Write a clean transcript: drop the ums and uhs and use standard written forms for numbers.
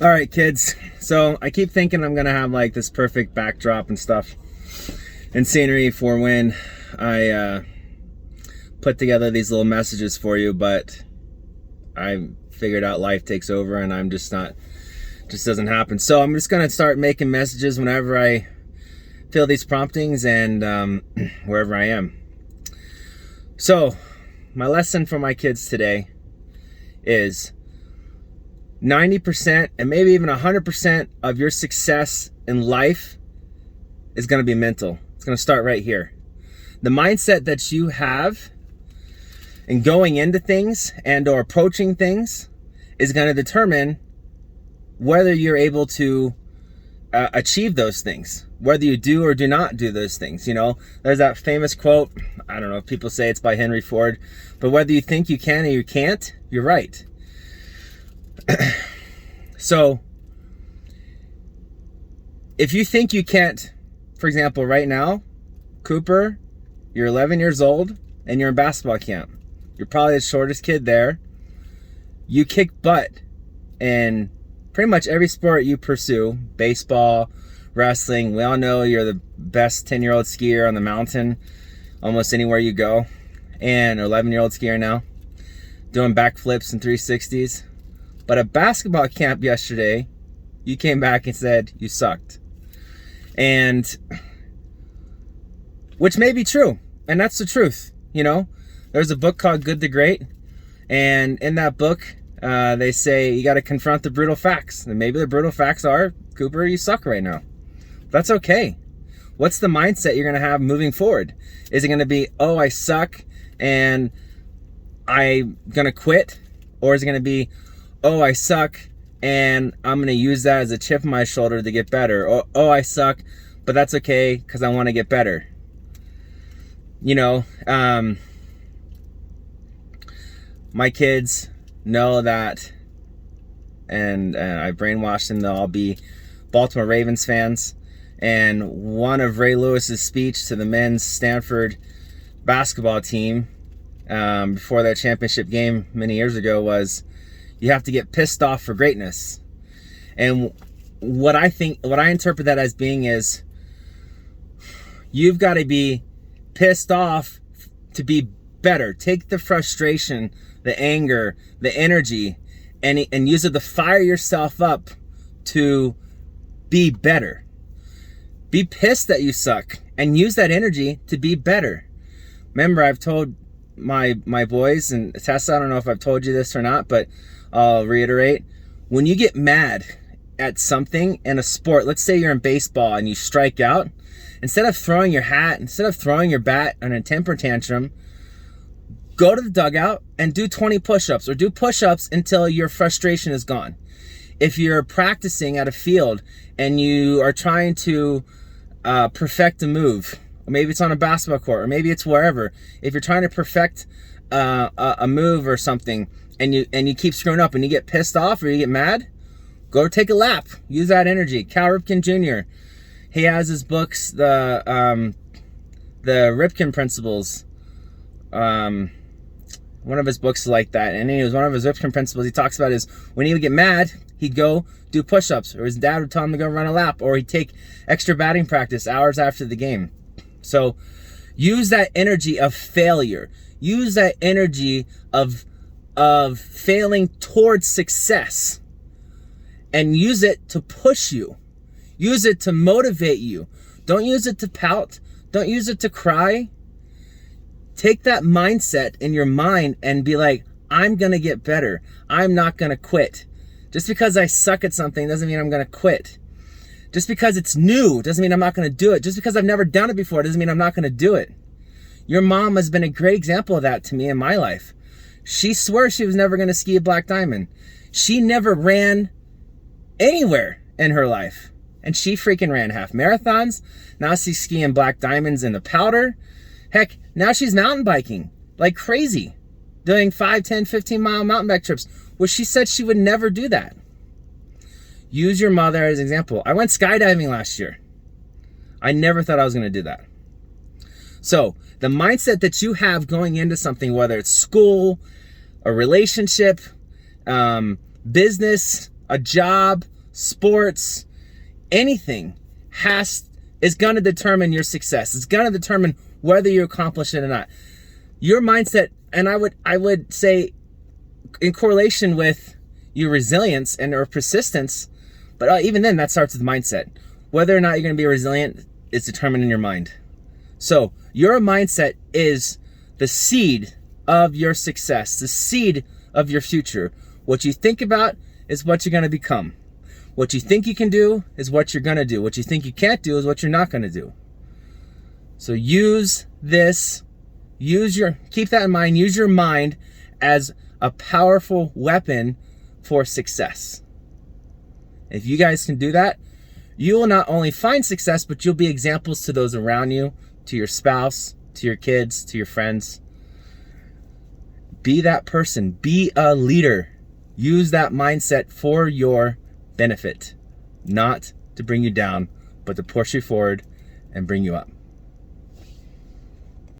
All right, kids. So I keep thinking I'm gonna have like this perfect backdrop and stuff and scenery for when I put together these little messages for you, but I figured out life takes over and I'm just not, just doesn't happen. So I'm just gonna start making messages whenever I feel these promptings and wherever I am. So my lesson for my kids today is 90% and maybe even 100% of your success in life is going to be mental. It's going to start right here. The mindset that you have in going into things and or approaching things is going to determine whether you're able to achieve those things, whether you do or do not do those things. You know, there's that famous quote, I don't know if people say it's by Henry Ford, but whether you think you can or you can't, you're right. So if you think you can't, for example, right now, Cooper, you're 11 years old and you're in basketball camp. You're probably the shortest kid there. You kick butt in pretty much every sport you pursue, baseball, wrestling. We all know you're the best 10-year-old skier on the mountain almost anywhere you go, and 11-year-old skier now, doing backflips and 360s. But at basketball camp yesterday, you came back and said you sucked. And which may be true, and that's the truth. You know, there's a book called Good to Great, and in that book, they say you got to confront the brutal facts. And maybe the brutal facts are, Cooper, you suck right now. That's okay. What's the mindset you're going to have moving forward? Is it going to be, oh, I suck and I'm going to quit? Or is it going to be, oh, I suck and I'm going to use that as a chip on my shoulder to get better? Or, oh, I suck, but that's okay because I want to get better. You know, my kids know that, and I brainwashed them, they'll all be Baltimore Ravens fans. And one of Ray Lewis's speech to the men's Stanford basketball team before their championship game many years ago was, you have to get pissed off for greatness. And what I interpret that as being is, you've got to be pissed off to be better. Take the frustration, the anger, the energy, and use it to fire yourself up to be better. Be pissed that you suck and use that energy to be better. Remember, I've told my boys, and Tessa, I don't know if I've told you this or not, but I'll reiterate. When you get mad at something in a sport, let's say you're in baseball and you strike out, instead of throwing your hat, instead of throwing your bat on a temper tantrum, go to the dugout and do 20 push-ups or do push-ups until your frustration is gone. If you're practicing at a field and you are trying to perfect a move, or maybe it's on a basketball court, or maybe it's wherever. If you're trying to perfect a move or something, and you keep screwing up and you get pissed off or you get mad, go take a lap. Use that energy. Cal Ripken Jr., he has his books, the Ripken Principles. One of his books is like that, and he was one of his Ripken Principles. He talks about is when he would get mad, he'd go do push-ups, or his dad would tell him to go run a lap, or he'd take extra batting practice hours after the game. So use that energy of failure. Use that energy of failing towards success, and use it to push you. Use it to motivate you. Don't use it to pout. Don't use it to cry. Take that mindset in your mind and be like, I'm going to get better. I'm not going to quit. Just because I suck at something doesn't mean I'm going to quit. Just because it's new doesn't mean I'm not going to do it. Just because I've never done it before doesn't mean I'm not going to do it. Your mom has been a great example of that to me in my life. She swears she was never going to ski a black diamond. She never ran anywhere in her life. And she freaking ran half marathons. Now she's skiing black diamonds in the powder. Heck, now she's mountain biking like crazy. Doing 5, 10, 15-mile mountain bike trips. Well, she said she would never do that. Use your mother as an example. I went skydiving last year. I never thought I was going to do that. So the mindset that you have going into something, whether it's school, a relationship, business, a job, sports, anything is going to determine your success. It's going to determine whether you accomplish it or not. Your mindset, and I would say in correlation with your resilience and or persistence, but even then that starts with mindset. Whether or not you're going to be resilient is determined in your mind. So your mindset is the seed of your success, the seed of your future. What you think about is what you're going to become. What you think you can do is what you're going to do. What you think you can't do is what you're not going to do. So use this, keep that in mind, use your mind as a powerful weapon for success. If you guys can do that, you will not only find success, but you'll be examples to those around you, to your spouse, to your kids, to your friends. Be that person, be a leader. Use that mindset for your benefit, not to bring you down, but to push you forward and bring you up.